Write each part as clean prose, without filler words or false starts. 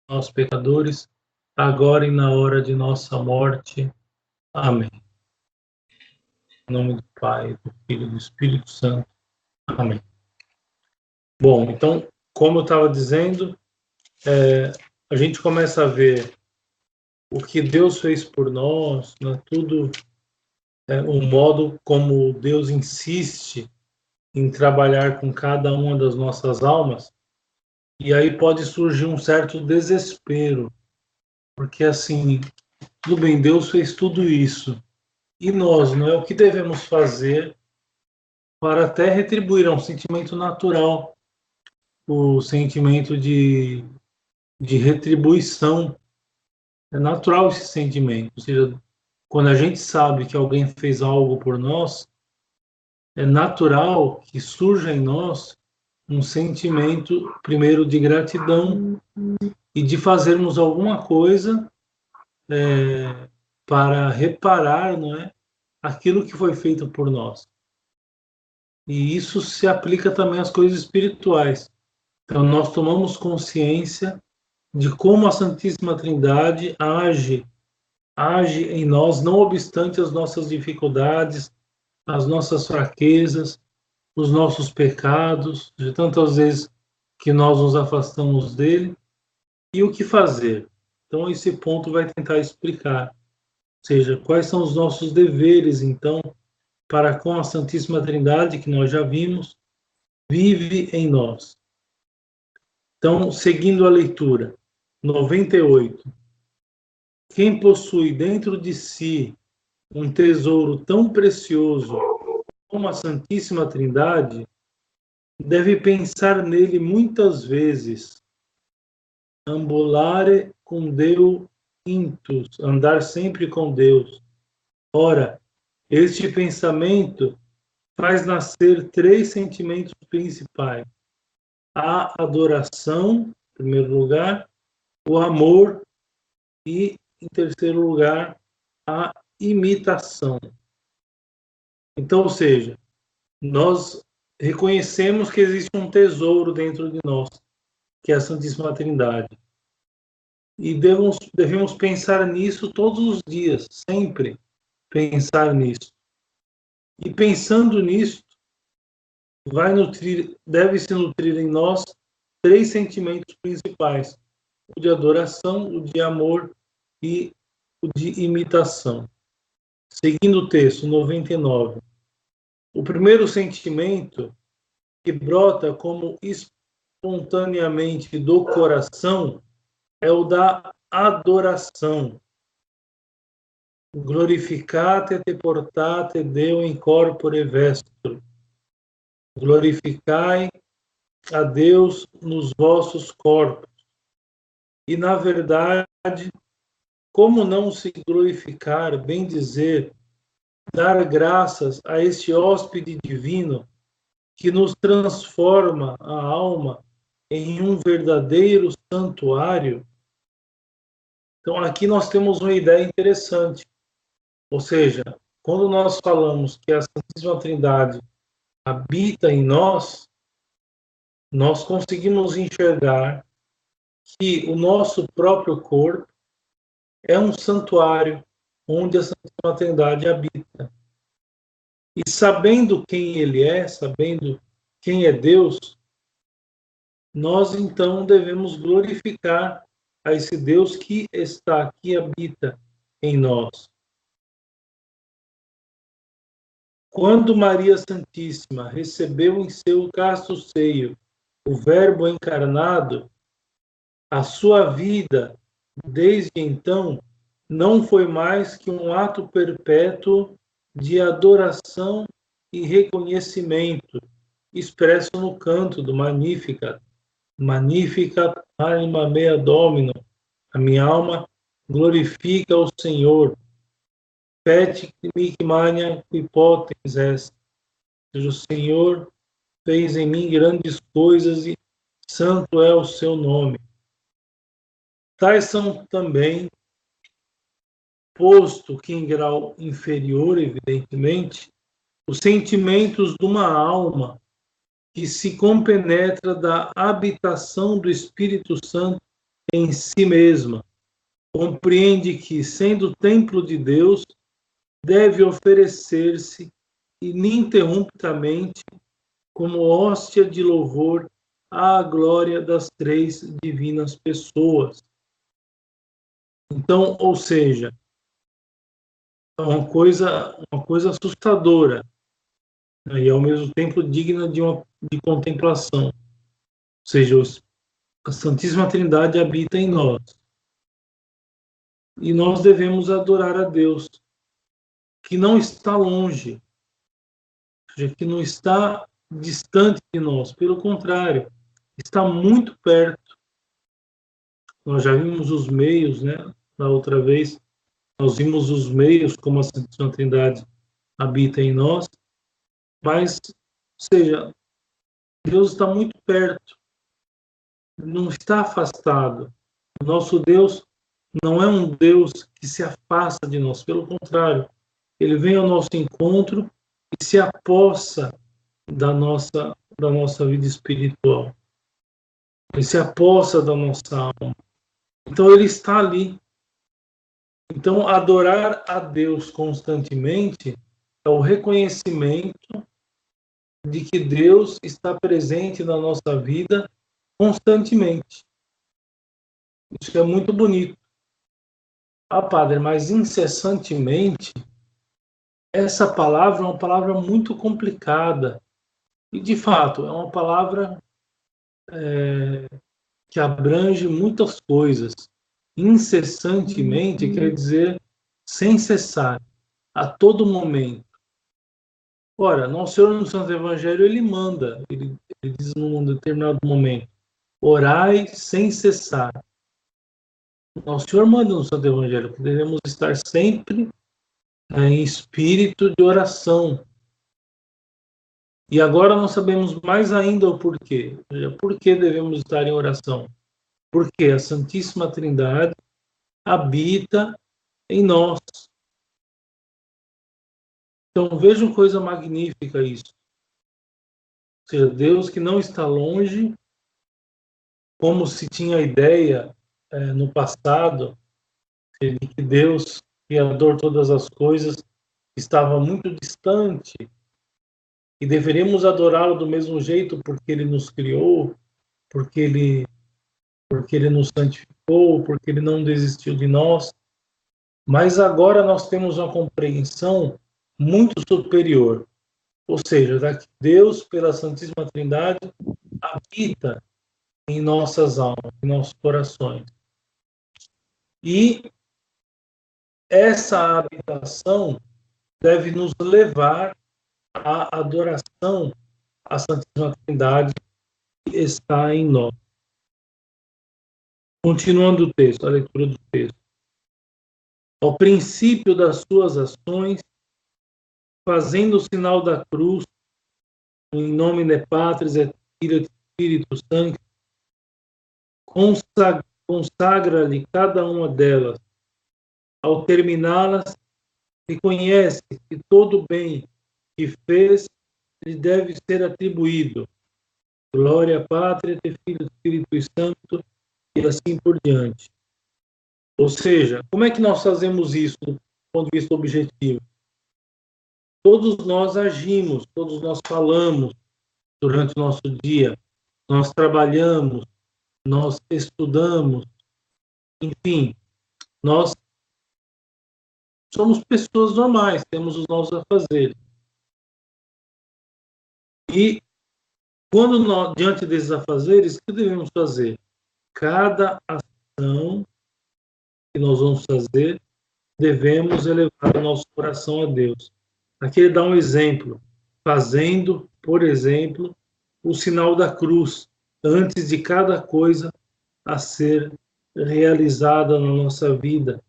nós pecadores, agora e na hora de nossa morte. Amém. Em nome do Pai, do Filho e do Espírito Santo. Amém. Bom, então, como eu estava dizendo, a gente começa a ver o que Deus fez por nós, né, tudo, o modo como Deus insiste em trabalhar com cada uma das nossas almas, e aí pode surgir um certo desespero, porque assim, tudo bem, Deus fez tudo isso, e nós, não é o que devemos fazer para até retribuir, é um sentimento natural, o sentimento de retribuição, é natural esse sentimento, ou seja, quando a gente sabe que alguém fez algo por nós, é natural que surja em nós um sentimento, primeiro, de gratidão e de fazermos alguma coisa para reparar, não é, aquilo que foi feito por nós. E isso se aplica também às coisas espirituais. Então, nós tomamos consciência de como a Santíssima Trindade age em nós, não obstante as nossas dificuldades, as nossas fraquezas, os nossos pecados, de tantas vezes que nós nos afastamos dele, e o que fazer. Então, esse ponto vai tentar explicar, ou seja, quais são os nossos deveres, então, para com a Santíssima Trindade, que nós já vimos, vive em nós. Então, seguindo a leitura, 98. Quem possui dentro de si um tesouro tão precioso como a Santíssima Trindade, deve pensar nele muitas vezes, ambulare com Deus intus, andar sempre com Deus. Ora, este pensamento faz nascer três sentimentos principais: a adoração, em primeiro lugar, o amor e, em terceiro lugar, a imitação. Então, ou seja, nós reconhecemos que existe um tesouro dentro de nós, que é a Santíssima Trindade. E devemos pensar nisso todos os dias, sempre pensar nisso. E pensando nisso, deve se nutrir em nós três sentimentos principais: o de adoração, o de amor e o de imitação. Seguindo o texto 99. O primeiro sentimento que brota como espontaneamente do coração é o da adoração. Glorificate te portate Deo in corpore vestro. Glorificai a Deus nos vossos corpos. E, na verdade, como não se glorificar, bem dizer, dar graças a este hóspede divino que nos transforma a alma em um verdadeiro santuário? Então, aqui nós temos uma ideia interessante. Ou seja, quando nós falamos que a Santíssima Trindade habita em nós, nós conseguimos enxergar que o nosso próprio corpo é um santuário onde a Santíssima Trindade habita. E sabendo quem ele é, sabendo quem é Deus, nós então devemos glorificar a esse Deus que está, que habita em nós. Quando Maria Santíssima recebeu em seu casto seio o Verbo encarnado, a sua vida, desde então, não foi mais que um ato perpétuo de adoração e reconhecimento, expresso no canto do Magnificat. Magnificat anima mea Domino. A minha alma glorifica o Senhor. Pet mic mania qui potens est. O Senhor fez em mim grandes coisas e santo é o seu nome. Tais são também, posto que em grau inferior, evidentemente, os sentimentos de uma alma que se compenetra da habitação do Espírito Santo em si mesma. Compreende que, sendo templo de Deus, deve oferecer-se ininterruptamente como hóstia de louvor à glória das três divinas pessoas. Então, ou seja, é uma coisa assustadora, né, e ao mesmo tempo digna de contemplação. Ou seja, a Santíssima Trindade habita em nós. E nós devemos adorar a Deus, que não está longe, ou seja, que não está distante de nós. Pelo contrário, está muito perto. Nós já vimos os meios, né? Na outra vez, nós vimos os meios como a Santíssima Trindade habita em nós, mas, ou seja, Deus está muito perto, não está afastado. O nosso Deus não é um Deus que se afasta de nós, pelo contrário, ele vem ao nosso encontro e se apossa da nossa vida espiritual. Ele se apossa da nossa alma. Então ele está ali. Então adorar a Deus constantemente é o reconhecimento de que Deus está presente na nossa vida constantemente. Isso é muito bonito. Ah, padre, mas incessantemente, essa palavra é uma palavra muito complicada. E, de fato, é uma palavra que abrange muitas coisas. Incessantemente quer dizer sem cessar, a todo momento. Ora, Nosso Senhor no Santo Evangelho, ele manda, ele diz num determinado momento, orai sem cessar. Nosso Senhor manda no Santo Evangelho que devemos estar sempre em espírito de oração. E agora nós sabemos mais ainda o porquê. Por que devemos estar em oração? Porque a Santíssima Trindade habita em nós. Então vejam coisa magnífica isso. Ou seja, Deus que não está longe, como se tinha a ideia no passado, de que Deus, Criador de todas as coisas, estava muito distante e deveríamos adorá-lo do mesmo jeito porque ele nos criou, porque ele nos santificou, porque ele não desistiu de nós. Mas agora nós temos uma compreensão muito superior. Ou seja, que Deus, pela Santíssima Trindade, habita em nossas almas, em nossos corações. E essa habitação deve nos levar à adoração à Santíssima Trindade que está em nós. Continuando o texto, a leitura do texto. Ao princípio das suas ações, fazendo o sinal da cruz, em nome de Patris et Filii et Spiritus Sancti, consagra-lhe cada uma delas. Ao terminá-las, reconhece que todo bem que fez lhe deve ser atribuído. Glória a Pátria, e Filho e Espírito Santo, e assim por diante. Ou seja, como é que nós fazemos isso do ponto de vista objetivo? Todos nós agimos, todos nós falamos durante o nosso dia, nós trabalhamos, nós estudamos, enfim, nós somos pessoas normais, temos os nossos afazeres. E quando nós, diante desses afazeres, o que devemos fazer? Cada ação que nós vamos fazer, devemos elevar o nosso coração a Deus. Aqui ele dá um exemplo, fazendo, por exemplo, o sinal da cruz, antes de cada coisa a ser realizada na nossa vida.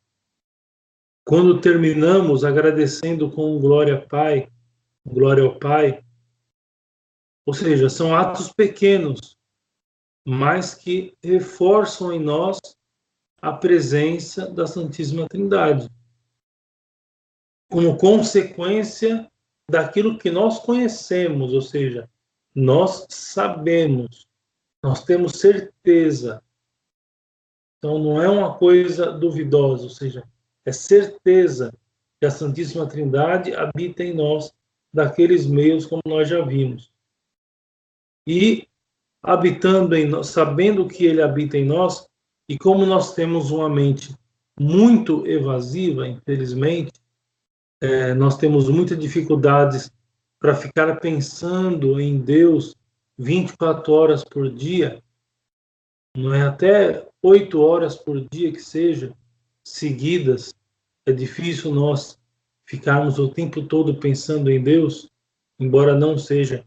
Quando terminamos agradecendo com glória ao Pai, ou seja, são atos pequenos, mas que reforçam em nós a presença da Santíssima Trindade, como consequência daquilo que nós conhecemos, ou seja, nós sabemos, nós temos certeza Então, não é uma coisa duvidosa, ou seja, é certeza que a Santíssima Trindade habita em nós, daqueles meios como nós já vimos. E habitando em nós, sabendo que ele habita em nós, e como nós temos uma mente muito evasiva, infelizmente, nós temos muitas dificuldades para ficar pensando em Deus 24 horas por dia, não é até 8 horas por dia que seja, seguidas, é difícil nós ficarmos o tempo todo pensando em Deus, embora não seja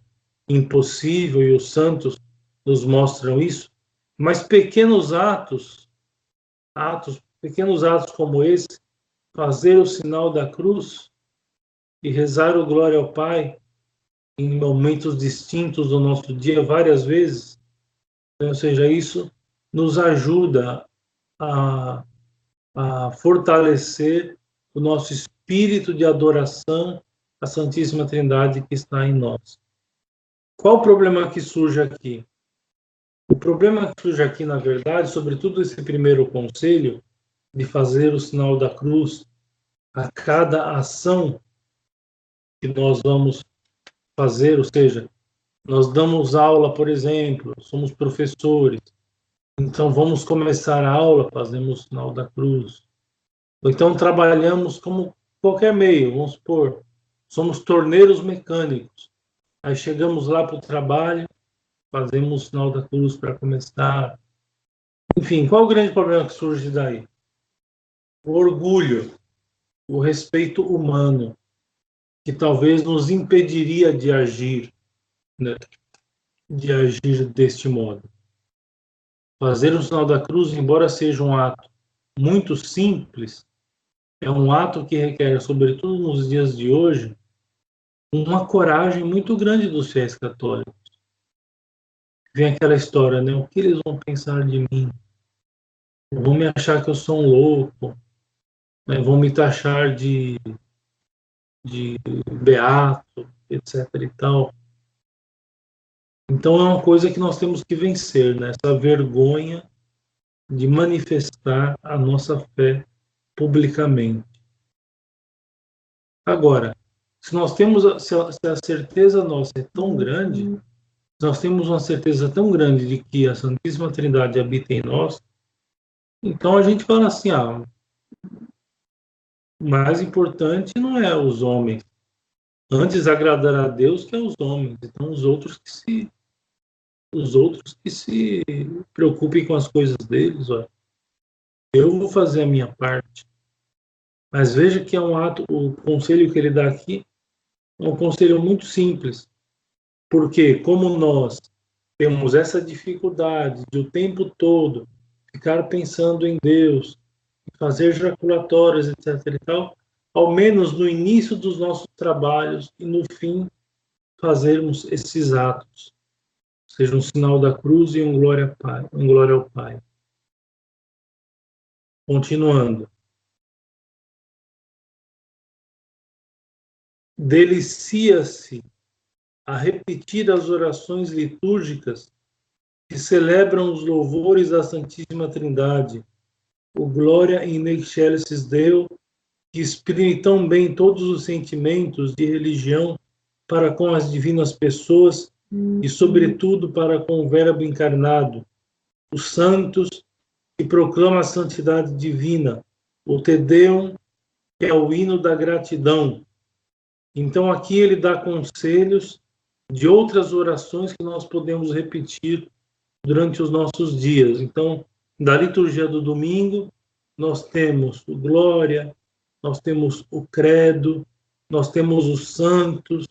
impossível e os santos nos mostram isso, mas pequenos atos como esse, fazer o sinal da cruz e rezar o Glória ao Pai em momentos distintos do nosso dia várias vezes, ou seja, isso nos ajuda a, a fortalecer o nosso espírito de adoração à Santíssima Trindade que está em nós. Qual o problema que surge aqui? O problema que surge aqui, na verdade, sobretudo esse primeiro conselho, de fazer o sinal da cruz a cada ação que nós vamos fazer, ou seja, nós damos aula, por exemplo, somos professores, então vamos começar a aula, fazemos o sinal da cruz. Ou então trabalhamos como qualquer meio, vamos supor, somos torneiros mecânicos. Aí chegamos lá para o trabalho, fazemos o sinal da cruz para começar. Enfim, qual o grande problema que surge daí? O orgulho, o respeito humano, que talvez nos impediria de agir, né? De agir deste modo. Fazer o sinal da cruz, embora seja um ato muito simples, é um ato que requer, sobretudo nos dias de hoje, uma coragem muito grande dos fiéis católicos. Vem aquela história, né? O que eles vão pensar de mim? Vão me achar que eu sou um louco, né? Vão me taxar de beato, etc. e tal. Então é uma coisa que nós temos que vencer, né? Essa vergonha de manifestar a nossa fé publicamente. Agora, se nós temos se a certeza nossa é tão grande, se nós temos uma certeza tão grande de que a Santíssima Trindade habita em nós, então a gente fala assim, o mais importante não é os homens, antes agradar a Deus que aos homens. Então os outros que se preocupem com as coisas deles, ó. Eu vou fazer a minha parte. Mas veja que é um ato, o conselho que ele dá aqui é um conselho muito simples, porque como nós temos essa dificuldade de o tempo todo ficar pensando em Deus, fazer jaculatórias, etc. e tal, ao menos no início dos nossos trabalhos e no fim fazermos esses atos, seja um sinal da cruz e um glória ao Pai. Continuando. Delicia-se a repetir as orações litúrgicas que celebram os louvores da Santíssima Trindade, o Glória in excelsis Deo, que exprime tão bem todos os sentimentos de religião para com as divinas pessoas e, sobretudo, para com o Verbo encarnado, os santos, que proclama a santidade divina, o Te Deum, que é o hino da gratidão. Então, aqui ele dá conselhos de outras orações que nós podemos repetir durante os nossos dias. Então, da liturgia do domingo, nós temos o Glória, nós temos o Credo, nós temos os Santos,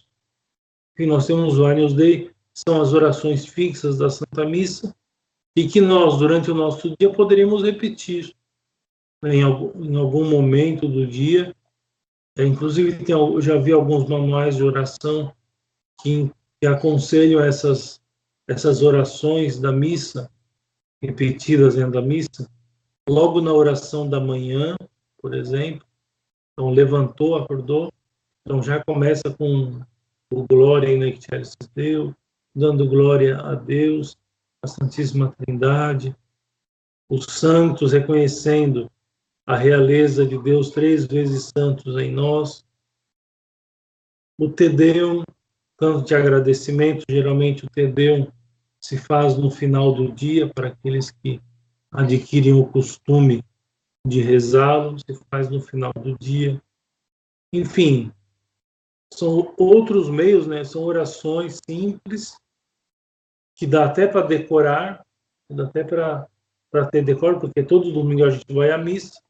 e nós temos o Agnus Dei, são as orações fixas da Santa Missa, e que nós, durante o nosso dia, poderíamos repetir, né, em algum momento do dia. Inclusive, eu já vi alguns manuais de oração que aconselham essas orações da missa, repetidas dentro da missa, logo na oração da manhã, por exemplo. Então, levantou, acordou, então já começa com o Glória in excelsis Deo, dando glória a Deus, a Santíssima Trindade, os santos, reconhecendo a realeza de Deus 3 vezes santos em nós. O Te Deum, canto de agradecimento, geralmente o Te Deum se faz no final do dia, para aqueles que adquirem o costume de rezá-lo, se faz no final do dia. Enfim, são outros meios, né? São orações simples, que dá até para decorar, dá até para ter decoro, porque todo domingo a gente vai à missa,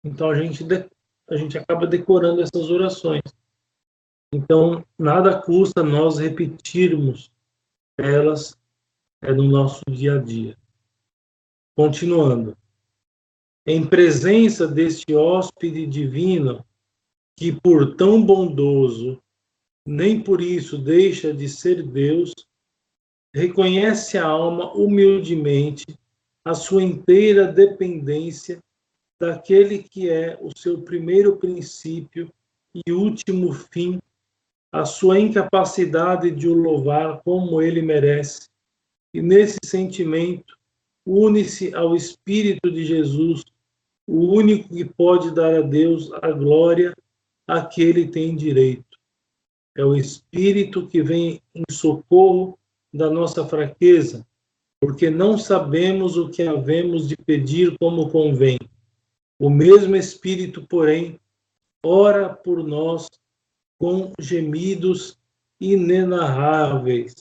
então a gente acaba decorando essas orações. Então, nada custa nós repetirmos elas no nosso dia a dia. Continuando. Em presença deste hóspede divino, que por tão bondoso, nem por isso deixa de ser Deus, reconhece a alma humildemente a sua inteira dependência daquele que é o seu primeiro princípio e último fim, a sua incapacidade de o louvar como ele merece. E nesse sentimento, une-se ao Espírito de Jesus, o único que pode dar a Deus a glória a que ele tem direito. É o Espírito que vem em socorro da nossa fraqueza, porque não sabemos o que havemos de pedir como convém. O mesmo Espírito, porém, ora por nós com gemidos inenarráveis,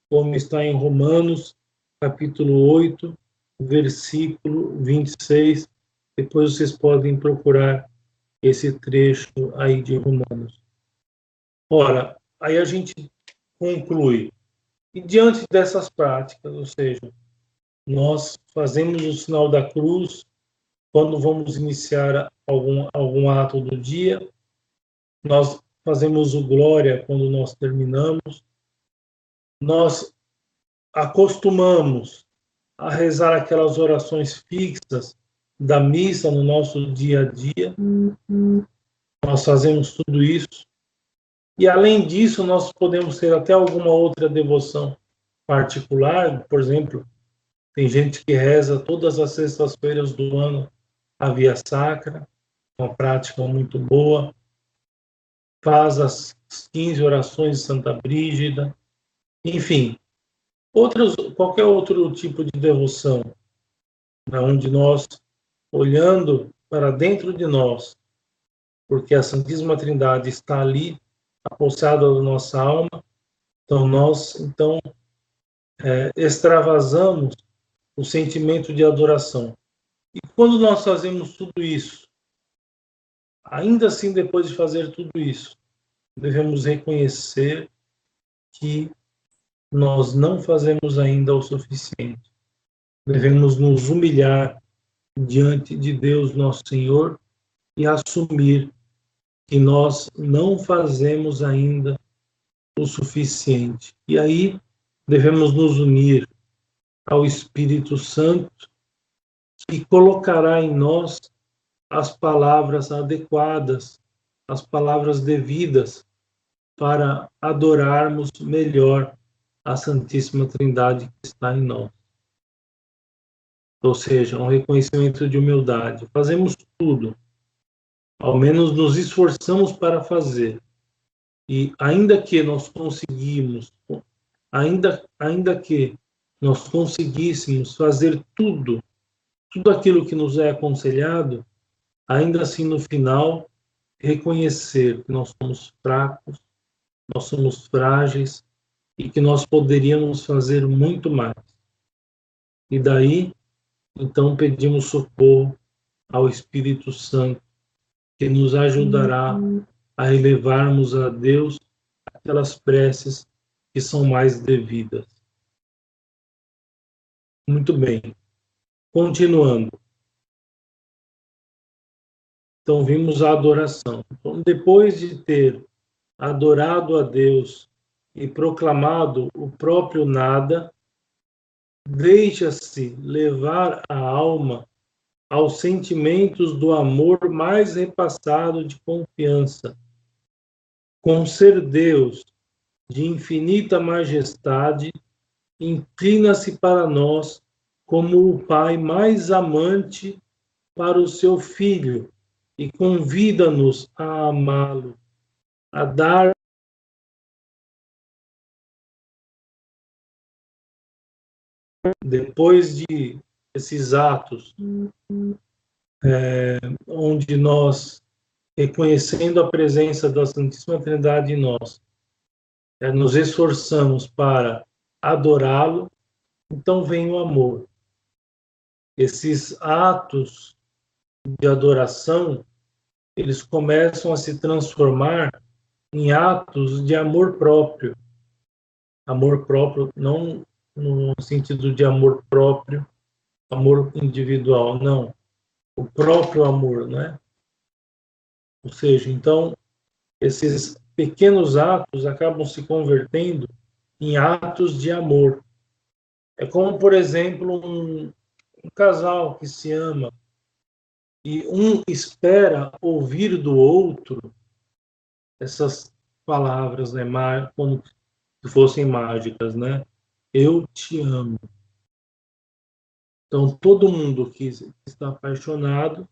como está em Romanos, capítulo 8, versículo 26. Depois vocês podem procurar esse trecho aí de Romanos. Ora, aí a gente conclui. E diante dessas práticas, ou seja, nós fazemos o sinal da cruz quando vamos iniciar algum ato do dia, nós fazemos o glória quando nós terminamos, nós acostumamos a rezar aquelas orações fixas da missa no nosso dia a dia, nós fazemos tudo isso, e além disso nós podemos ter até alguma outra devoção particular, por exemplo, tem gente que reza todas as sextas-feiras do ano a Via Sacra, uma prática muito boa, faz as 15 orações de Santa Brígida, enfim, qualquer outro tipo de devoção, né, onde nós, olhando para dentro de nós, porque a Santíssima Trindade está ali, apossada da nossa alma, então nós extravasamos o sentimento de adoração. E quando nós fazemos tudo isso, ainda assim, depois de fazer tudo isso, devemos reconhecer que nós não fazemos ainda o suficiente. Devemos nos humilhar diante de Deus, nosso Senhor, e assumir que nós não fazemos ainda o suficiente. E aí devemos nos unir ao Espírito Santo, que colocará em nós as palavras adequadas, as palavras devidas para adorarmos melhor a Santíssima Trindade que está em nós. Ou seja, um reconhecimento de humildade. Fazemos tudo, ao menos nos esforçamos para fazer. E ainda que nós conseguíssemos fazer tudo aquilo que nos é aconselhado, ainda assim no final reconhecer que nós somos fracos, nós somos frágeis e que nós poderíamos fazer muito mais. E daí, então, pedimos socorro ao Espírito Santo, que nos ajudará a elevarmos a Deus aquelas preces que são mais devidas. Muito bem. Continuando. Então, vimos a adoração. Então, depois de ter adorado a Deus e proclamado o próprio nada, deixa-se levar a alma aos sentimentos do amor mais repassado de confiança. Com ser Deus de infinita majestade, inclina-se para nós como o pai mais amante para o seu filho e convida-nos a amá-lo, a dar depois de esses atos, onde nós, reconhecendo a presença da Santíssima Trindade em nós, nos esforçamos para adorá-lo, então vem o amor. Esses atos de adoração, eles começam a se transformar em atos de amor próprio. Amor próprio não no sentido de amor próprio, amor individual, não. O próprio amor, né? Ou seja, então, esses pequenos atos acabam se convertendo em atos de amor. É como, por exemplo, um casal que se ama e um espera ouvir do outro essas palavras, né, como se fossem mágicas, né? Eu te amo. Então, todo mundo que está apaixonado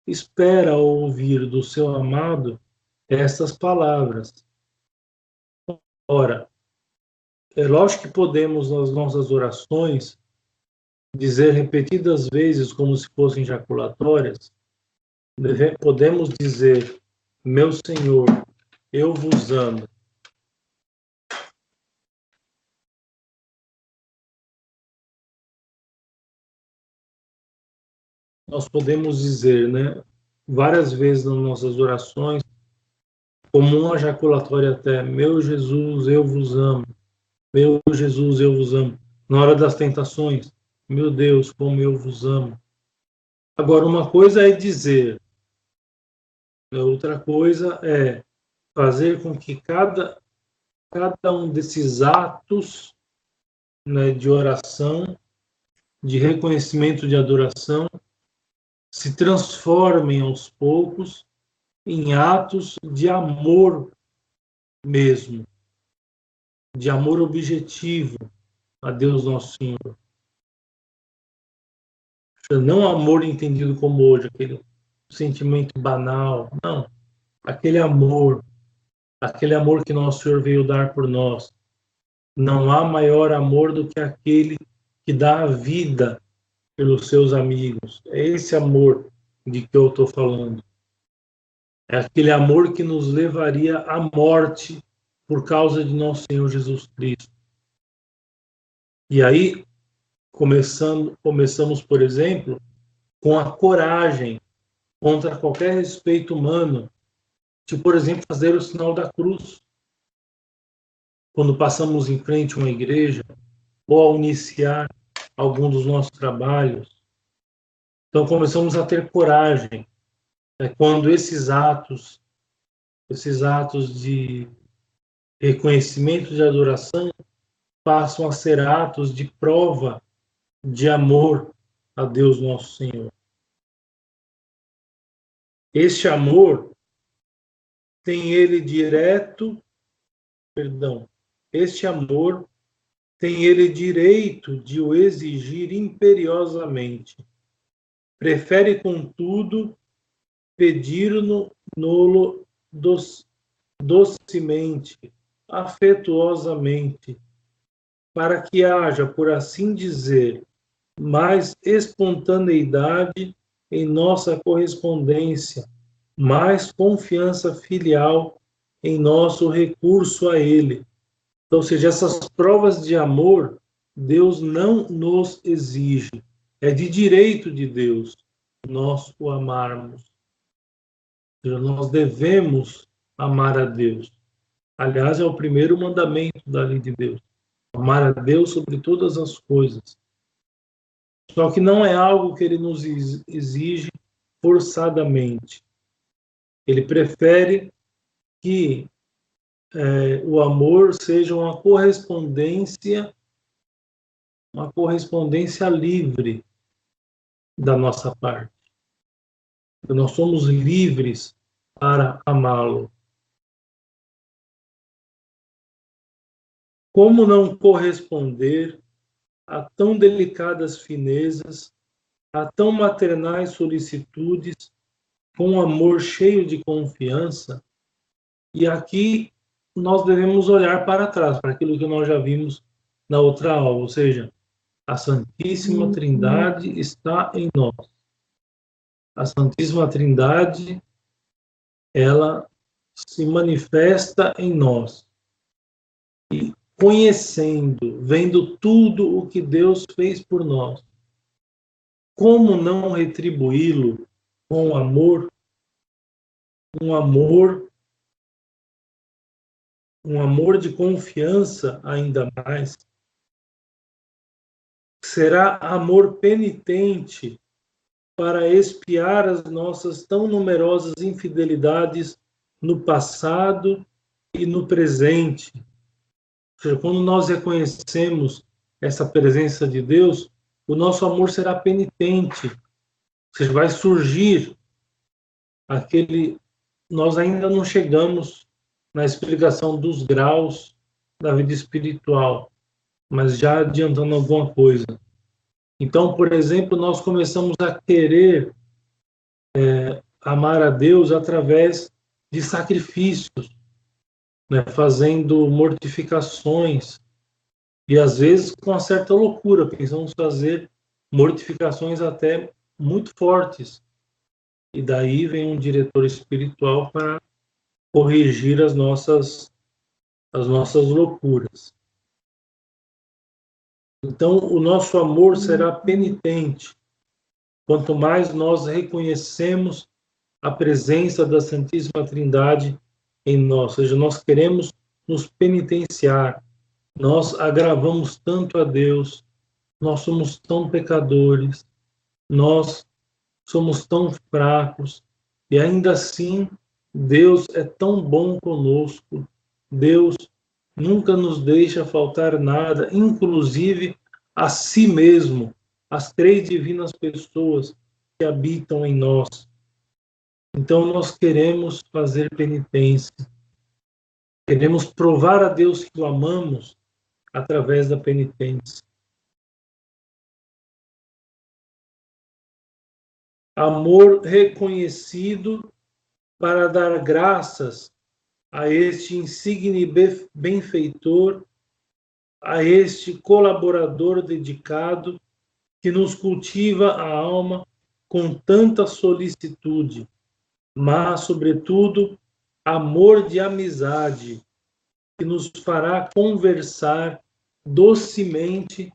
espera ouvir do seu amado essas palavras. Ora, é lógico que podemos, nas nossas orações, dizer repetidas vezes, como se fossem jaculatórias, podemos dizer: meu Senhor, eu vos amo. Nós podemos dizer, né, várias vezes nas nossas orações, como uma jaculatória até: meu Jesus, eu vos amo. Meu Jesus, eu vos amo. Na hora das tentações, meu Deus, como eu vos amo. Agora, uma coisa é dizer, outra coisa é fazer com que cada um desses atos, né, de oração, de reconhecimento, de adoração, se transformem aos poucos em atos de amor mesmo, de amor objetivo a Deus nosso Senhor. Não amor entendido como hoje, aquele sentimento banal, não. Aquele amor que nosso Senhor veio dar por nós. Não há maior amor do que aquele que dá a vida pelos seus amigos. É esse amor de que eu estou falando. É aquele amor que nos levaria à morte por causa de nosso Senhor Jesus Cristo. E aí, começamos, por exemplo, com a coragem contra qualquer respeito humano, de, por exemplo, fazer o sinal da cruz. Quando passamos em frente a uma igreja, ou ao iniciar algum dos nossos trabalhos. Então, começamos a ter coragem, né, quando esses atos de reconhecimento, de adoração, passam a ser atos de prova de amor a Deus nosso Senhor. Este amor tem ele direto, perdão, este amor tem ele direito de o exigir imperiosamente. Prefere, contudo, pedir-no docemente, afetuosamente, para que haja, por assim dizer, mais espontaneidade em nossa correspondência, mais confiança filial em nosso recurso a Ele. Então, ou seja, essas provas de amor, Deus não nos exige. É de direito de Deus nós o amarmos. Ou seja, nós devemos amar a Deus. Aliás, é o primeiro mandamento da lei de Deus. Amar a Deus sobre todas as coisas. Só que não é algo que ele nos exige forçadamente. Ele prefere que o amor seja uma correspondência livre da nossa parte. Nós somos livres para amá-lo. Como não corresponder a tão delicadas finezas, a tão maternais solicitudes, com um amor cheio de confiança. E aqui nós devemos olhar para trás, para aquilo que nós já vimos na outra aula, ou seja, a Santíssima Trindade está em nós. A Santíssima Trindade, ela se manifesta em nós. E conhecendo, vendo tudo o que Deus fez por nós, como não retribuí-lo com amor, um amor, um amor de confiança ainda mais? Será amor penitente para expiar as nossas tão numerosas infidelidades no passado e no presente. Ou seja, quando nós reconhecemos essa presença de Deus, o nosso amor será penitente. Ou seja, vai surgir aquele... Nós ainda não chegamos na explicação dos graus da vida espiritual, mas já adiantando alguma coisa. Então, por exemplo, nós começamos a querer amar a Deus através de sacrifícios, né, fazendo mortificações, e às vezes com uma certa loucura, pensamos fazer mortificações até muito fortes. E daí vem um diretor espiritual para corrigir as nossas loucuras. Então, o nosso amor será penitente, quanto mais nós reconhecemos a presença da Santíssima Trindade em nós. Ou seja, nós queremos nos penitenciar, nós agravamos tanto a Deus, nós somos tão pecadores, nós somos tão fracos, e ainda assim Deus é tão bom conosco, Deus nunca nos deixa faltar nada, inclusive a si mesmo, as três divinas pessoas que habitam em nós. Então nós queremos fazer penitência, queremos provar a Deus que o amamos através da penitência. Amor reconhecido para dar graças a este insigne benfeitor, a este colaborador dedicado que nos cultiva a alma com tanta solicitude, mas, sobretudo, amor de amizade, que nos fará conversar docemente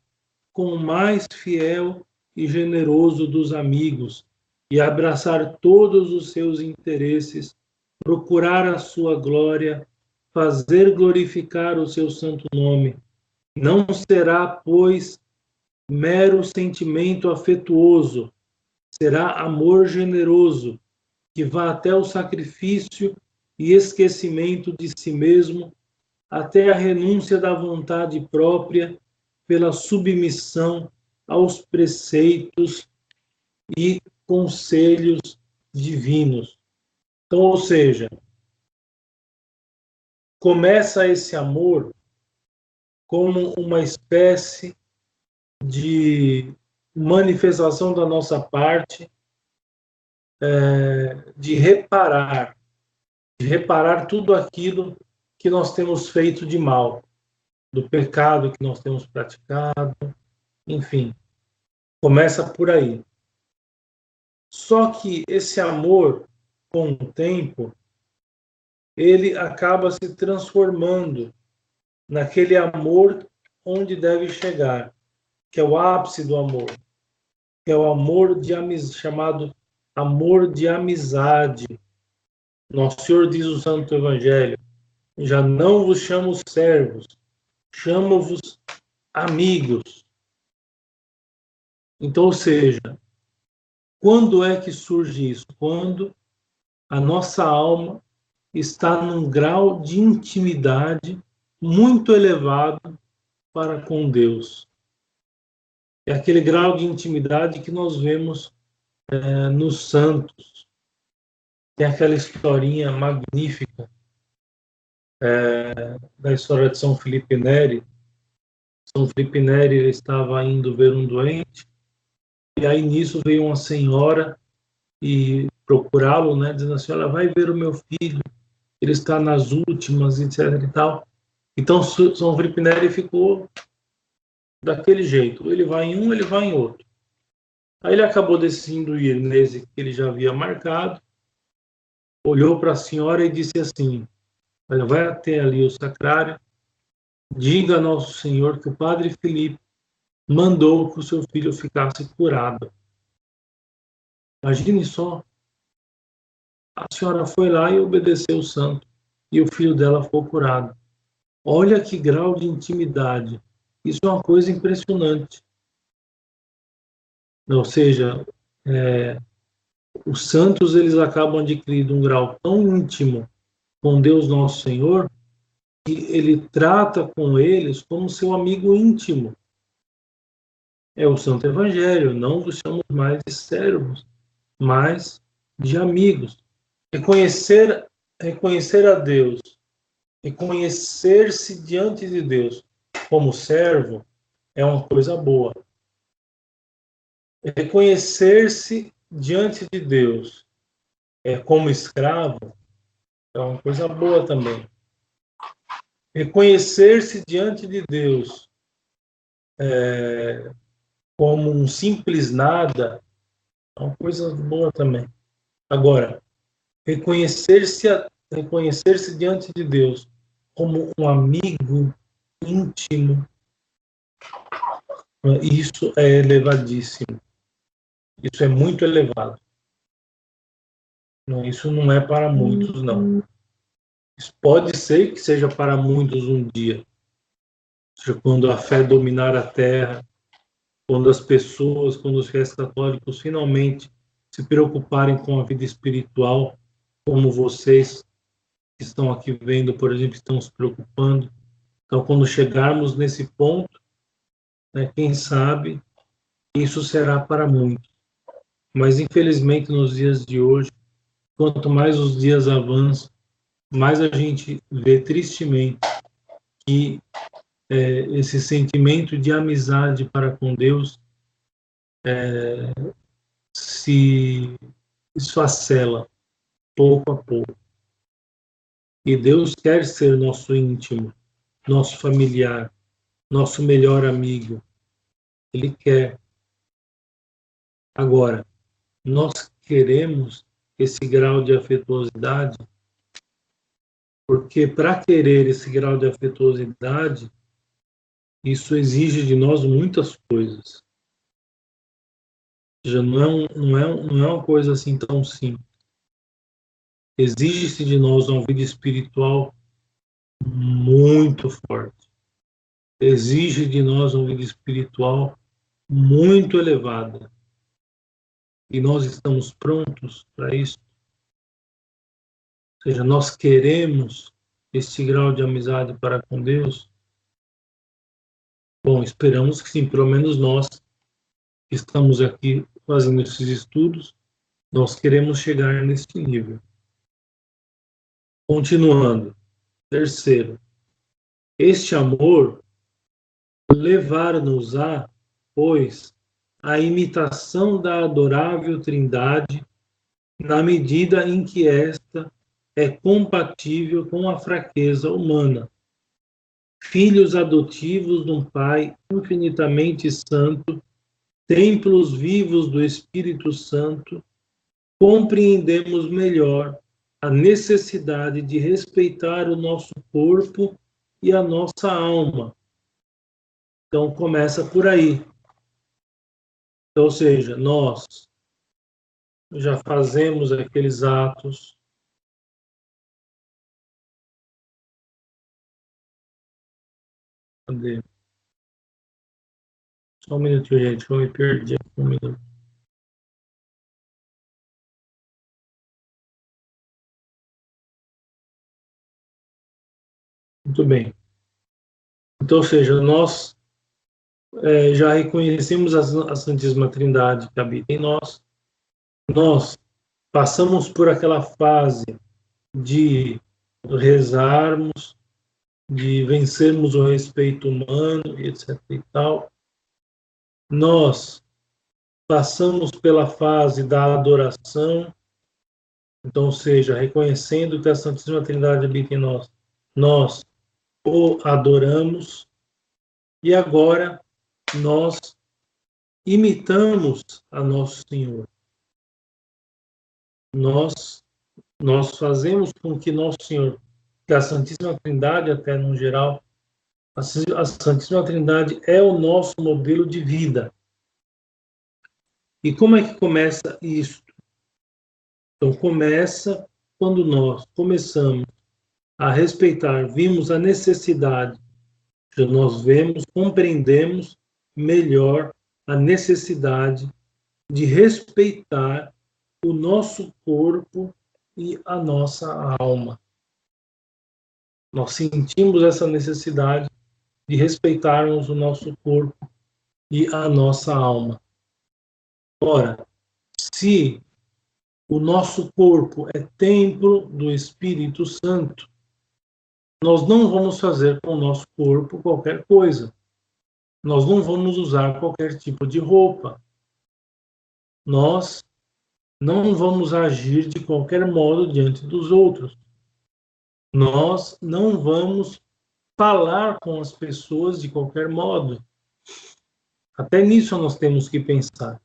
com o mais fiel e generoso dos amigos e abraçar todos os seus interesses, procurar a sua glória, fazer glorificar o seu santo nome. Não será, pois, mero sentimento afetuoso, será amor generoso, que vá até o sacrifício e esquecimento de si mesmo, até a renúncia da vontade própria, pela submissão aos preceitos e conselhos divinos. Então, ou seja, começa esse amor como uma espécie de manifestação da nossa parte de reparar tudo aquilo que nós temos feito de mal, do pecado que nós temos praticado, enfim, começa por aí. Só que esse amor, com o tempo, ele acaba se transformando naquele amor onde deve chegar, que é o ápice do amor, que é o amor de chamado amor de amizade. Nosso Senhor diz no Santo Evangelho: já não vos chamo servos, chamo-vos amigos. Então, ou seja, quando é que surge isso? Quando a nossa alma está num grau de intimidade muito elevado para com Deus. É aquele grau de intimidade que nós vemos nos santos. Tem aquela historinha magnífica da história de São Felipe Neri, São Felipe Neri ele estava indo ver um doente, e aí nisso veio uma senhora e procurá-lo, né, dizendo assim, olha, vai ver o meu filho, ele está nas últimas, etc e tal. Então São Felipe Neri ficou daquele jeito, ele vai em um, ele vai em outro. Aí ele acabou decidindo ir nesse que ele já havia marcado, olhou para a senhora e disse assim, olha, vai até ali o sacrário, diga a Nosso Senhor que o Padre Felipe mandou que o seu filho ficasse curado. Imagine só, a senhora foi lá e obedeceu o santo, e o filho dela ficou curado. Olha que grau de intimidade. Isso é uma coisa impressionante. Ou seja, os santos eles acabam adquirindo um grau tão íntimo com Deus Nosso Senhor que ele trata com eles como seu amigo íntimo. É o Santo Evangelho, não os chamamos mais de servos, mas de amigos. Reconhecer a Deus, reconhecer-se diante de Deus como servo é uma coisa boa. Reconhecer-se diante de Deus como escravo é uma coisa boa também. Reconhecer-se diante de Deus como um simples nada é uma coisa boa também. Agora, reconhecer-se diante de Deus como um amigo íntimo, isso é elevadíssimo. Isso é muito elevado. Isso não é para muitos, não. Isso pode ser que seja para muitos um dia. Ou seja, quando a fé dominar a terra, quando as pessoas, quando os fiéis católicos finalmente se preocuparem com a vida espiritual, como vocês que estão aqui vendo, por exemplo, estão se preocupando. Então, quando chegarmos nesse ponto, né, quem sabe, isso será para muitos. Mas, infelizmente, nos dias de hoje, quanto mais os dias avançam, mais a gente vê tristemente que esse sentimento de amizade para com Deus se esfacela pouco a pouco. E Deus quer ser nosso íntimo, nosso familiar, nosso melhor amigo. Ele quer. Agora, nós queremos esse grau de afetuosidade, porque para querer esse grau de afetuosidade, isso exige de nós muitas coisas. Ou seja, não é uma coisa assim tão simples. Exige-se de nós uma vida espiritual muito forte. Exige de nós uma vida espiritual muito elevada. E nós estamos prontos para isso. Ou seja, nós queremos este grau de amizade para com Deus. Bom, esperamos que sim, pelo menos nós que estamos aqui fazendo esses estudos, nós queremos chegar nesse nível. Continuando. Terceiro, este amor levar-nos-á, pois, a imitação da adorável Trindade, na medida em que esta é compatível com a fraqueza humana. Filhos adotivos de um Pai infinitamente santo, templos vivos do Espírito Santo, compreendemos melhor a necessidade de respeitar o nosso corpo e a nossa alma. Então, começa por aí. Então, ou seja, nós já fazemos aqueles atos. Cadê? Só um minutinho, gente, eu me perdi aqui um minuto. Muito bem. Então, ou seja, nós já reconhecemos a Santíssima Trindade que habita em nós. Nós passamos por aquela fase de rezarmos, de vencermos o respeito humano, etc. e tal, nós passamos pela fase da adoração, então, ou seja, reconhecendo que a Santíssima Trindade habita em nós, nós o adoramos, e agora nós imitamos a Nosso Senhor. Nós fazemos com que Nosso Senhor, que a Santíssima Trindade, até no geral, a Santíssima Trindade é o nosso modelo de vida. E como é que começa isso? Então, começa quando nós começamos a respeitar, vimos a necessidade, nós vemos, compreendemos melhor a necessidade de respeitar o nosso corpo e a nossa alma. Nós sentimos essa necessidade de respeitarmos o nosso corpo e a nossa alma. Ora, se o nosso corpo é templo do Espírito Santo, nós não vamos fazer com o nosso corpo qualquer coisa. Nós não vamos usar qualquer tipo de roupa. Nós não vamos agir de qualquer modo diante dos outros. Nós não vamos falar com as pessoas de qualquer modo. Até nisso nós temos que pensar.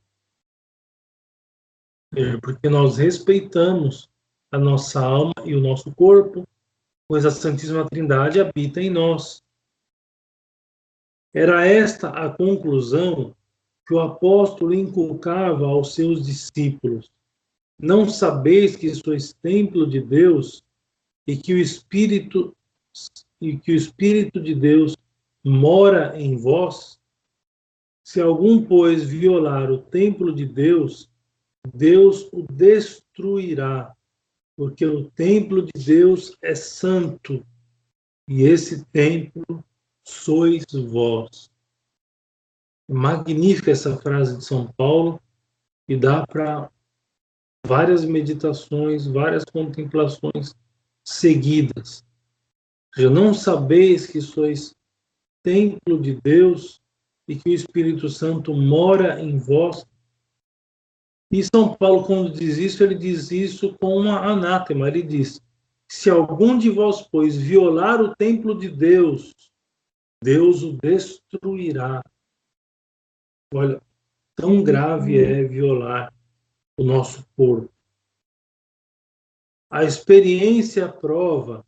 Porque nós respeitamos a nossa alma e o nosso corpo, pois a Santíssima Trindade habita em nós. Era esta a conclusão que o apóstolo inculcava aos seus discípulos. Não sabeis que sois templo de Deus e que o Espírito de Deus mora em vós? Se algum, pois, violar o templo de Deus, Deus o destruirá, porque o templo de Deus é santo, e esse templo sois vós. Magnífica essa frase de São Paulo, e dá para várias meditações, várias contemplações seguidas. Já não sabeis que sois templo de Deus e que o Espírito Santo mora em vós? E São Paulo, quando diz isso, ele diz isso com uma anátema. Ele diz: se algum de vós, pois, violar o templo de Deus, Deus o destruirá. Olha, tão grave é violar o nosso corpo. A experiência prova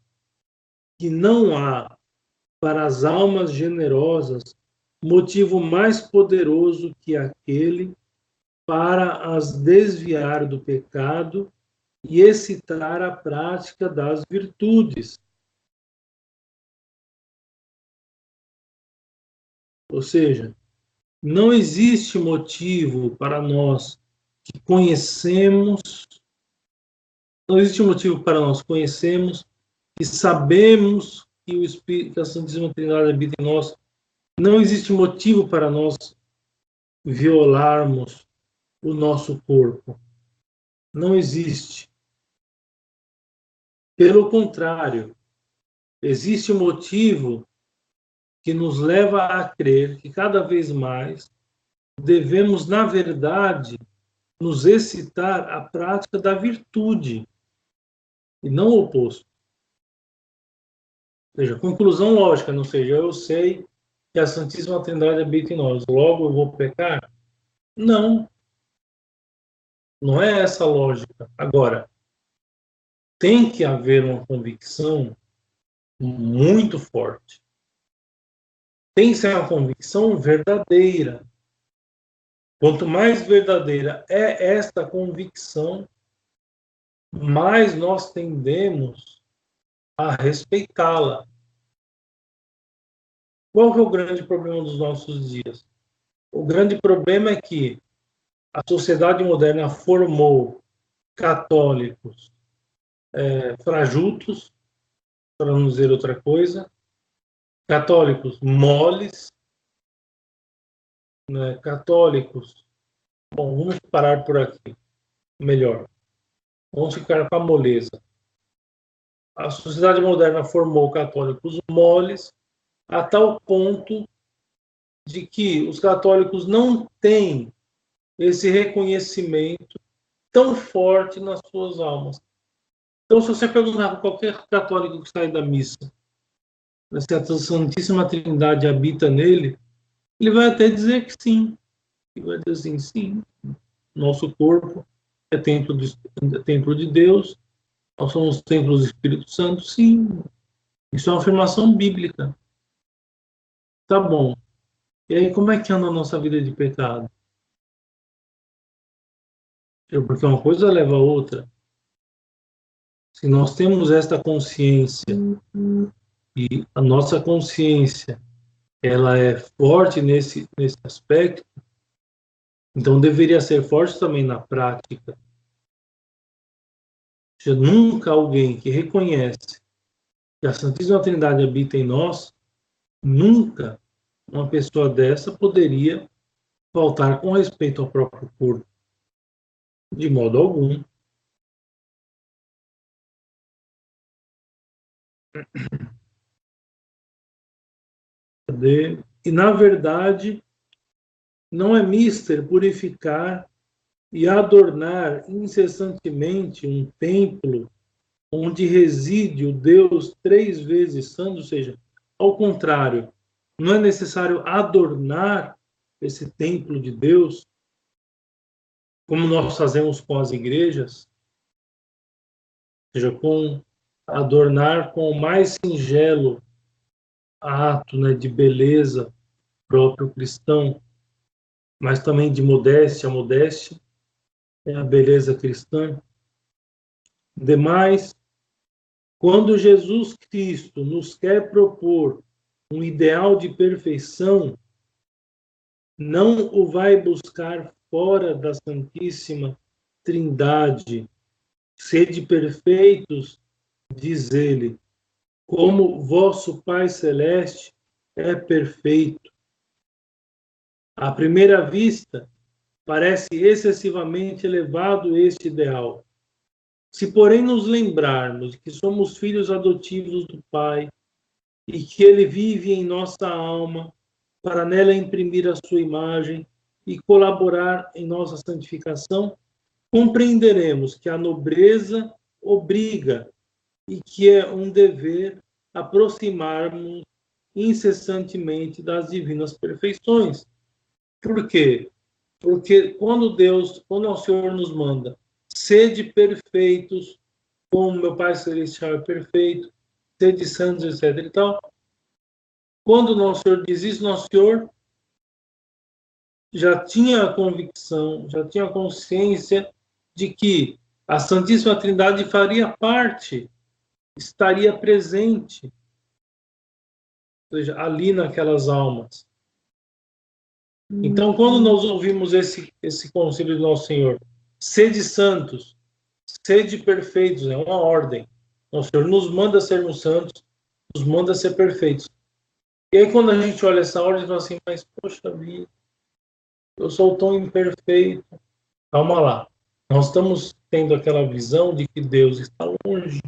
que não há, para as almas generosas, motivo mais poderoso que aquele para as desviar do pecado e excitar a prática das virtudes. Ou seja, não existe motivo para nós que conhecemos, não existe motivo para nós conhecemos e sabemos que o Espírito, que a Santíssima Trindade habita em nós, não existe motivo para nós violarmos o nosso corpo. Não existe. Pelo contrário, existe um motivo que nos leva a crer que cada vez mais devemos, na verdade, nos excitar à prática da virtude, e não o oposto. Ou seja, conclusão lógica, não seja, eu sei que a Santíssima Trindade habita em nós, logo eu vou pecar? Não, não é essa a lógica. Agora, tem que haver uma convicção muito forte. Tem que ser uma convicção verdadeira. Quanto mais verdadeira é esta convicção, mais nós tendemos a respeitá-la. Qual que é o grande problema dos nossos dias? O grande problema é que a sociedade moderna formou católicos fajutos, para não dizer outra coisa, católicos moles, né, católicos. Bom, vamos parar por aqui. Melhor. Vamos ficar com a moleza. a sociedade moderna formou católicos moles a tal ponto de que os católicos não têm esse reconhecimento tão forte nas suas almas. Então, se você perguntar para qualquer católico que sai da missa, se a Santíssima Trindade habita nele, ele vai até dizer que sim. Ele vai dizer assim, sim, nosso corpo é templo de Deus, nós somos templos do Espírito Santo, sim. Isso é uma afirmação bíblica. Tá bom. E aí, como é que anda a nossa vida de pecado? Porque uma coisa leva a outra. Se nós temos esta consciência, e a nossa consciência ela é forte nesse aspecto, então deveria ser forte também na prática. Seja, nunca alguém que reconhece que a Santíssima Trindade habita em nós, nunca uma pessoa dessa poderia faltar com respeito ao próprio corpo, de modo algum. E, na verdade, não é mister purificar e adornar incessantemente um templo onde reside o Deus 3 vezes santo, ou seja, ao contrário, não é necessário adornar esse templo de Deus, como nós fazemos com as igrejas, ou seja, adornar com o mais singelo ato, né, de beleza próprio cristão, mas também de modéstia. A modéstia é a beleza cristã. Demais, quando Jesus Cristo nos quer propor um ideal de perfeição, não o vai buscar fora da Santíssima Trindade. Sede perfeitos, diz ele, como vosso Pai Celeste é perfeito. À primeira vista, parece excessivamente elevado este ideal. Se, porém, nos lembrarmos que somos filhos adotivos do Pai e que Ele vive em nossa alma para nela imprimir a sua imagem e colaborar em nossa santificação, compreenderemos que a nobreza obriga e que é um dever aproximarmos incessantemente das divinas perfeições. Por quê? Porque quando o Senhor nos manda, sede perfeitos, como meu Pai Celestial é perfeito, sede santos, etc. e tal, quando o nosso Senhor diz isso, nosso Senhor já tinha a convicção, já tinha a consciência de que a Santíssima Trindade faria parte, estaria presente, ou seja, ali naquelas almas. Então, quando nós ouvimos esse conselho do nosso Senhor, sede santos, sede perfeitos, é uma ordem. O Senhor nos manda sermos santos, nos manda ser perfeitos. E aí, quando a gente olha essa ordem, fala assim, mas, poxa vida, eu sou tão imperfeito. Calma lá. Nós estamos tendo aquela visão de que Deus está longe,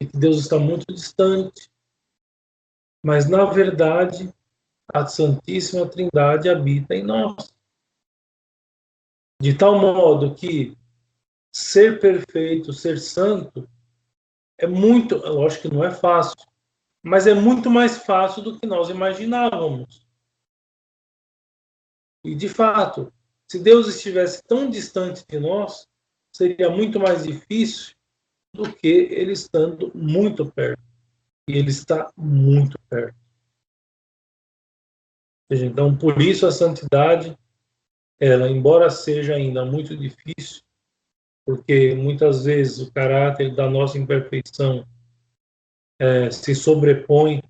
de que Deus está muito distante. Mas, na verdade, a Santíssima Trindade habita em nós. De tal modo que ser perfeito, ser santo, é muito, lógico que não é fácil, mas é muito mais fácil do que nós imaginávamos. E, de fato, se Deus estivesse tão distante de nós, seria muito mais difícil do que Ele estando muito perto. E Ele está muito perto. Então, por isso a santidade, ela, embora seja ainda muito difícil, porque muitas vezes o caráter da nossa imperfeição se sobrepõe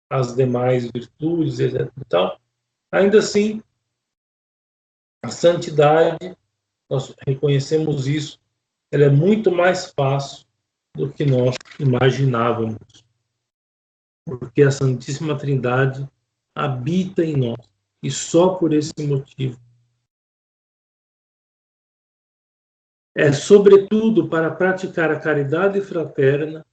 às demais virtudes, etc. E tal, ainda assim, a santidade, nós reconhecemos isso, ela é muito mais fácil do que nós imaginávamos, porque a Santíssima Trindade habita em nós, e só por esse motivo. É, sobretudo, para praticar a caridade fraterna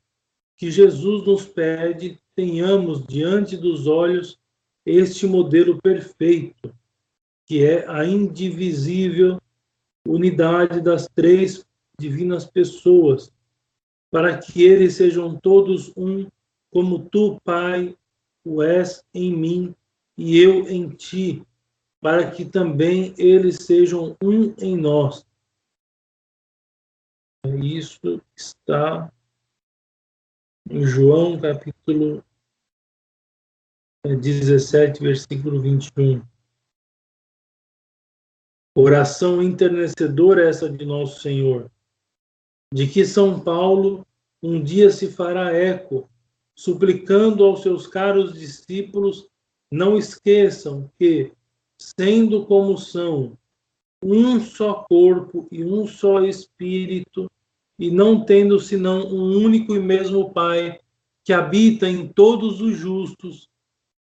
que Jesus nos pede, tenhamos diante dos olhos este modelo perfeito, que é a indivisível unidade das três divinas pessoas, para que eles sejam todos um, como tu, Pai, o és em mim e eu em ti, para que também eles sejam um em nós. Isso está em João, capítulo 17, versículo 21. Oração enternecedora essa de nosso Senhor, de que São Paulo um dia se fará eco, suplicando aos seus caros discípulos não esqueçam que, sendo como são, um só corpo e um só espírito, e não tendo senão um único e mesmo Pai, que habita em todos os justos,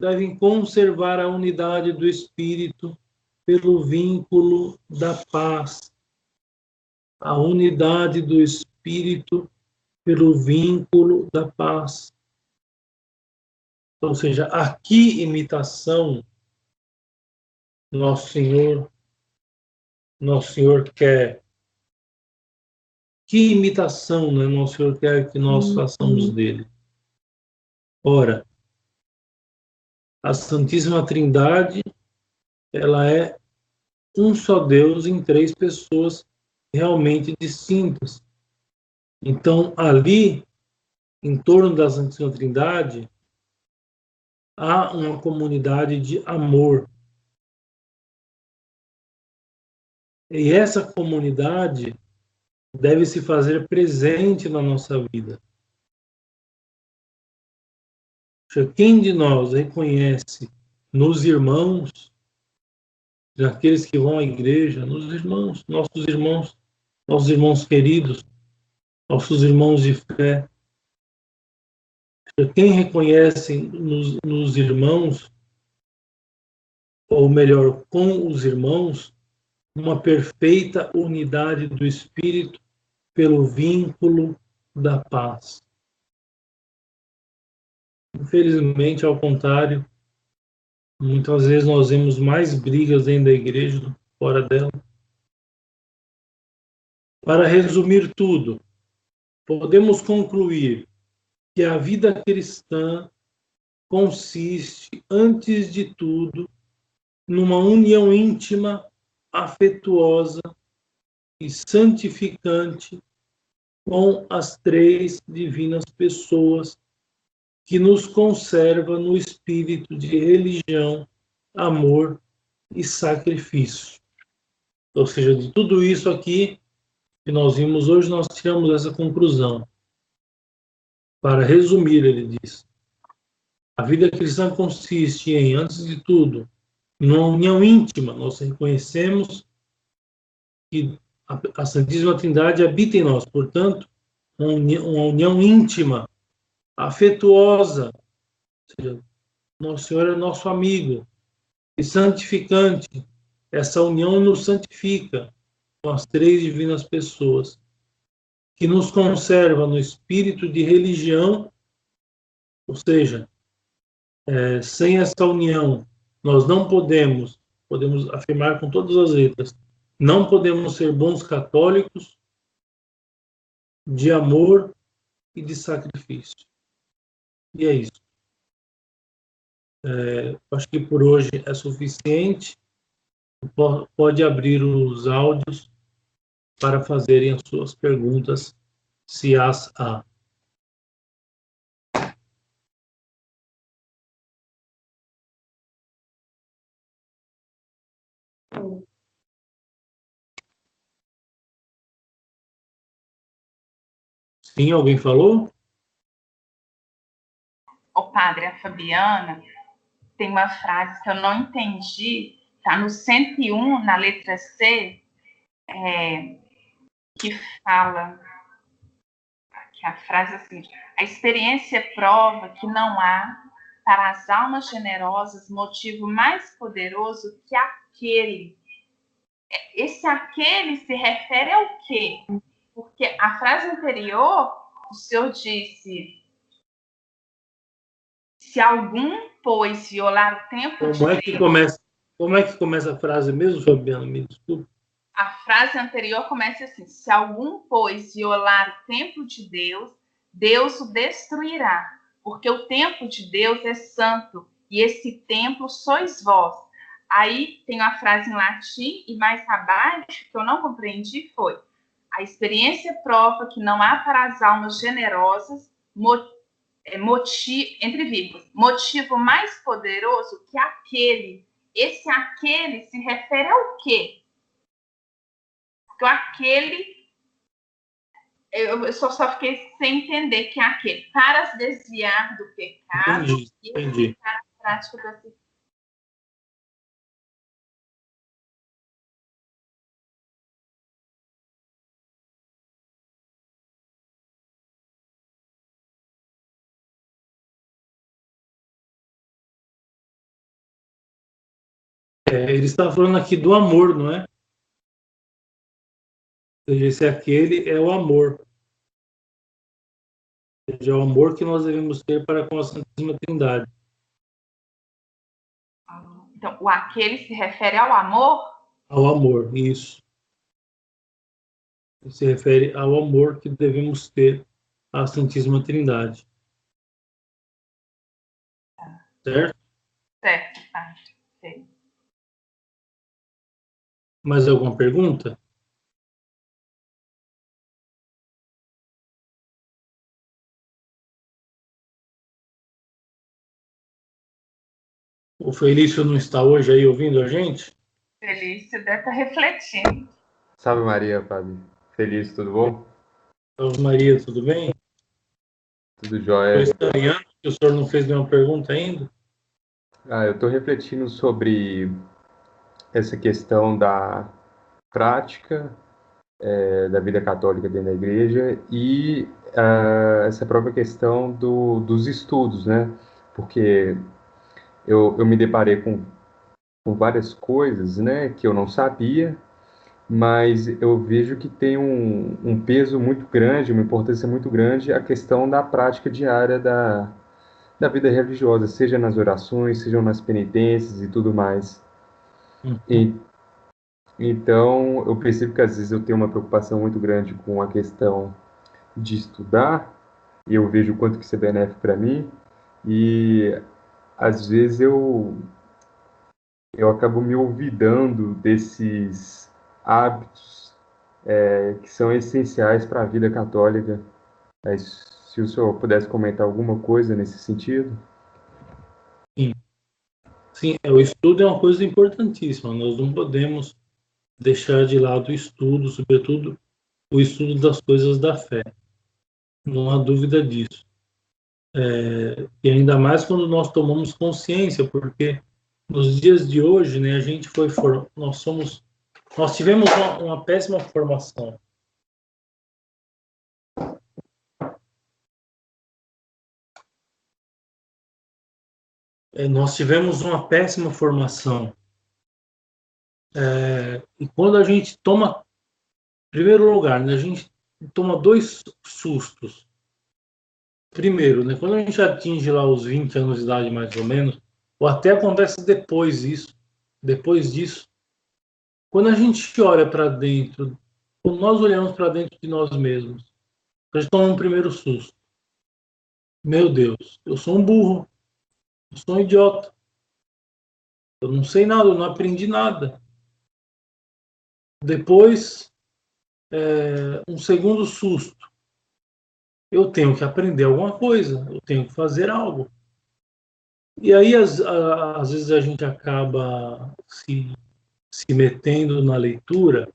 devem conservar a unidade do espírito pelo vínculo da paz. A unidade do espírito pelo vínculo da paz. Ou seja, a que imitação nosso Senhor quer? Que imitação, né, nosso Senhor quer que nós façamos dele? Ora, a Santíssima Trindade, ela é um só Deus em três pessoas realmente distintas. Então, ali, em torno da Santíssima Trindade, há uma comunidade de amor. E essa comunidade deve se fazer presente na nossa vida. Quem de nós reconhece nos irmãos, daqueles que vão à igreja, nos irmãos, nossos irmãos queridos, nossos irmãos de fé, quem reconhece nos irmãos, ou melhor, com os irmãos, uma perfeita unidade do Espírito pelo vínculo da paz. Infelizmente, ao contrário, muitas vezes nós vemos mais brigas dentro da igreja do que fora dela. Para resumir tudo, podemos concluir que a vida cristã consiste, antes de tudo, numa união íntima, afetuosa e santificante com as três divinas pessoas que nos conserva no espírito de religião, amor e sacrifício. Ou seja, de tudo isso aqui que nós vimos hoje, nós tiramos essa conclusão. Para resumir, ele diz, a vida cristã consiste em, antes de tudo, numa união íntima. Nós reconhecemos que a Santíssima Trindade habita em nós, portanto, uma união íntima, afetuosa. Ou seja, nosso Senhor é nosso amigo e santificante. Essa união nos santifica com as três divinas pessoas, que nos conserva no espírito de religião, ou seja, sem essa união, nós não podemos afirmar com todas as letras, não podemos ser bons católicos de amor e de sacrifício. E é isso. Acho que por hoje é suficiente. Pode abrir os áudios para fazerem as suas perguntas, se as há. Sim, alguém falou? O padre, a Fabiana, tem uma frase que eu não entendi, está no 101, na letra C, que fala, que a frase é assim, a experiência prova que não há, para as almas generosas, motivo mais poderoso que aquele esse aquele se refere ao quê? Porque a frase anterior, o Senhor disse: se algum, pois, violar o templo de Deus... Como é que começa a frase mesmo, Fabiana? Me desculpe. A frase anterior começa assim: se algum, pois, violar o templo de Deus, Deus o destruirá, porque o templo de Deus é santo, e esse templo sois vós. Aí tem a frase em latim, e mais abaixo, que eu não compreendi, foi: a experiência prova que não há para as almas generosas entre vírgulas, motivo mais poderoso que aquele. Esse aquele se refere ao quê? Porque aquele, eu só fiquei sem entender que é aquele. Para se desviar do pecado entendi. E para a prática da Ele está falando aqui do amor, não é? Ou seja, esse aquele é o amor. Ou seja, é o amor que nós devemos ter para com a Santíssima Trindade. Então, o aquele se refere ao amor? Ao amor, isso. Se refere ao amor que devemos ter à Santíssima Trindade. Certo? Certo, tá. Sei. Mais alguma pergunta? O Felício não está hoje aí ouvindo a gente? Felício deve estar refletindo. Salve Maria, Fábio. Feliz, tudo bom? Salve Maria, tudo bem? Tudo jóia. Estou estranhando que o senhor não fez nenhuma pergunta ainda. Eu estou refletindo sobre essa questão da prática da vida católica dentro da igreja e essa própria questão dos estudos, né? Porque eu me deparei com várias coisas, né, que eu não sabia, mas eu vejo que tem um peso muito grande, uma importância muito grande a questão da prática diária da vida religiosa, seja nas orações, sejam nas penitências e tudo mais. E, então, eu percebo que às vezes eu tenho uma preocupação muito grande com a questão de estudar, e eu vejo o quanto que isso é benéfico para mim, e às vezes eu acabo me olvidando desses hábitos que são essenciais para a vida católica. Se o senhor pudesse comentar alguma coisa nesse sentido. Sim. Sim, o estudo é uma coisa importantíssima. Nós não podemos deixar de lado o estudo, sobretudo o estudo das coisas da fé. Não há dúvida disso. E ainda mais quando nós tomamos consciência, porque nos dias de hoje, né, a gente nós tivemos uma péssima formação. Nós tivemos uma péssima formação. E quando a gente toma, em primeiro lugar, né, a gente toma dois sustos. Primeiro, né, quando a gente atinge lá os 20 anos de idade, mais ou menos, ou até acontece depois disso, quando a gente olha para dentro, quando nós olhamos para dentro de nós mesmos, a gente toma um primeiro susto. Meu Deus, eu sou um burro, eu sou um idiota, eu não sei nada, eu não aprendi nada. Depois, um segundo susto. Eu tenho que aprender alguma coisa, eu tenho que fazer algo. E aí, às vezes, a gente acaba se metendo na leitura,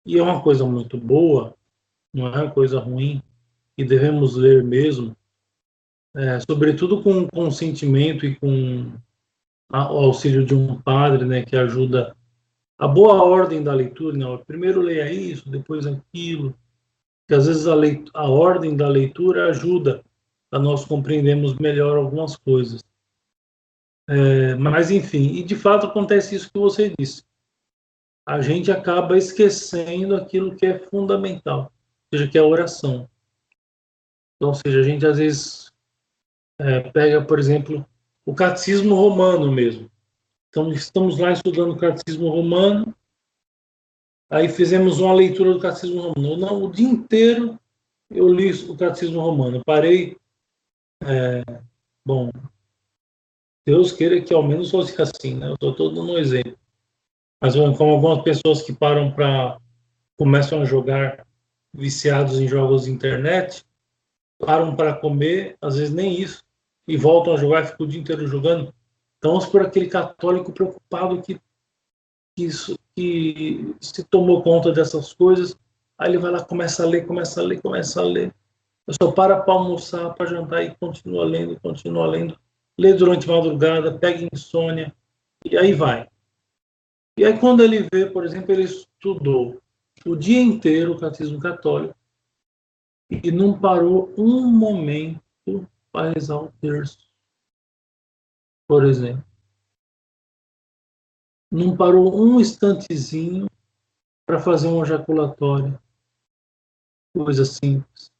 e é uma coisa muito boa, não é uma coisa ruim, e devemos ler mesmo, sobretudo com o consentimento e com o auxílio de um padre, né, que ajuda a boa ordem da leitura, né? Primeiro leia isso, depois aquilo, que às vezes a ordem da leitura ajuda a nós compreendermos melhor algumas coisas. Mas, enfim, e de fato acontece isso que você disse. a gente acaba esquecendo aquilo que é fundamental, ou seja, que é a oração. Então, ou seja, a gente às vezes pega, por exemplo, o catecismo romano mesmo. Então, estamos lá estudando o catecismo romano, aí fizemos uma leitura do catecismo romano. Não, o dia inteiro eu li o catecismo romano. Parei, bom, Deus queira que ao menos fosse assim, né? Eu estou dando um exemplo. Mas como algumas pessoas que começam a jogar viciados em jogos de internet, param para comer, às vezes nem isso, e voltam a jogar e ficam o dia inteiro jogando. Então, vamos por aquele católico preocupado que se tomou conta dessas coisas, aí ele vai lá, começa a ler. Eu só para almoçar, para jantar e continua lendo. Lê durante a madrugada, pega insônia, e aí vai. E aí quando ele vê, por exemplo, ele estudou o dia inteiro o catecismo católico e não parou um momento para rezar o terço, por exemplo. Não parou um instantezinho para fazer um ejaculatório. Coisa simples.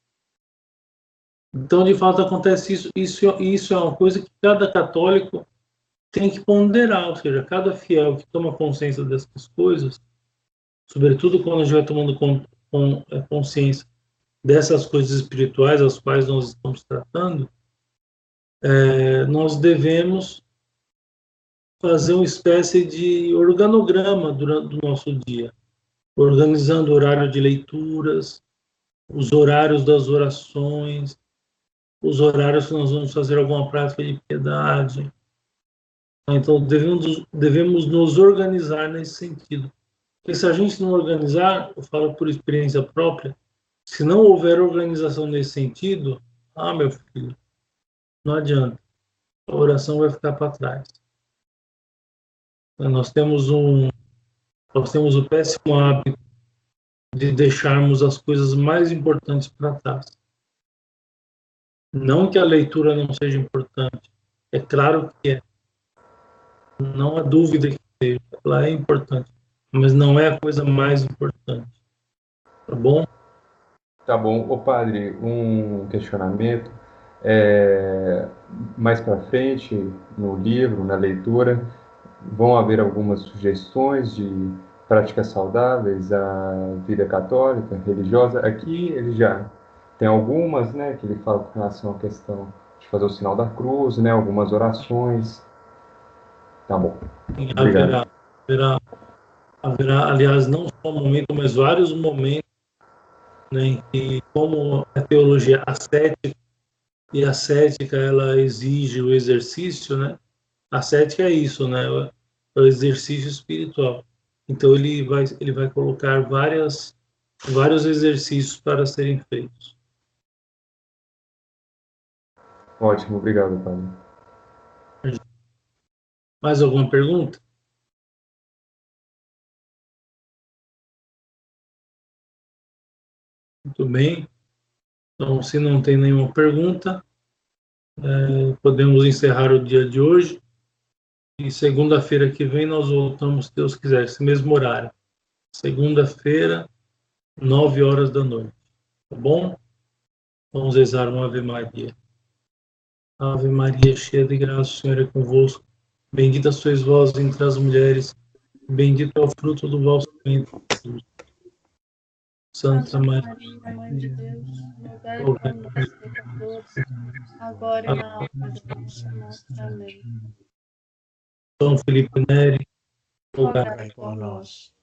Então, de fato, acontece isso. Isso é uma coisa que cada católico tem que ponderar, ou seja, cada fiel que toma consciência dessas coisas, sobretudo quando a gente vai tomando consciência dessas coisas espirituais às quais nós estamos tratando, nós devemos fazer uma espécie de organograma durante o nosso dia, organizando o horário de leituras, os horários das orações, os horários que nós vamos fazer alguma prática de piedade. Então, devemos nos organizar nesse sentido. Porque se a gente não organizar, eu falo por experiência própria, se não houver organização nesse sentido, meu filho, não adianta. A oração vai ficar para trás. Nós temos o péssimo hábito de deixarmos as coisas mais importantes para trás. Não que a leitura não seja importante, é claro que é. Não há dúvida que seja, ela é importante, mas não é a coisa mais importante. Tá bom? Tá bom. Ô padre, um questionamento. Mais para frente, no livro, na leitura, vão haver algumas sugestões de práticas saudáveis à vida católica, religiosa. Aqui ele já tem algumas, né, que ele fala com relação à questão de fazer o sinal da cruz, né, algumas orações. Tá bom. Obrigado. Haverá, aliás, não só um momento, mas vários momentos, né, em que, como a teologia ascética, ela exige o exercício, né? A ascética é isso, né? É o exercício espiritual. Então ele vai colocar vários exercícios para serem feitos. Ótimo, obrigado, padre. Mais alguma pergunta? Muito bem. Então, se não tem nenhuma pergunta, podemos encerrar o dia de hoje. E segunda-feira que vem nós voltamos, se Deus quiser, esse mesmo horário. Segunda-feira, 9h da noite. Tá bom? Vamos rezar uma Ave Maria. Ave Maria, cheia de graça, o Senhor é convosco. Bendita sois vós entre as mulheres. Bendito é o fruto do vosso ventre, Jesus. Santa Maria, Mãe de Deus, rogai por nós, pecadores, agora e na hora da nossa morte. Amém. São Felipe Neri, Rogai por nós.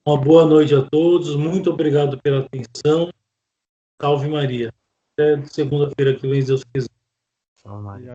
Uma boa noite a todos, muito obrigado pela atenção. Salve Maria. Até segunda-feira que vem, se Deus quiser. Salve Maria.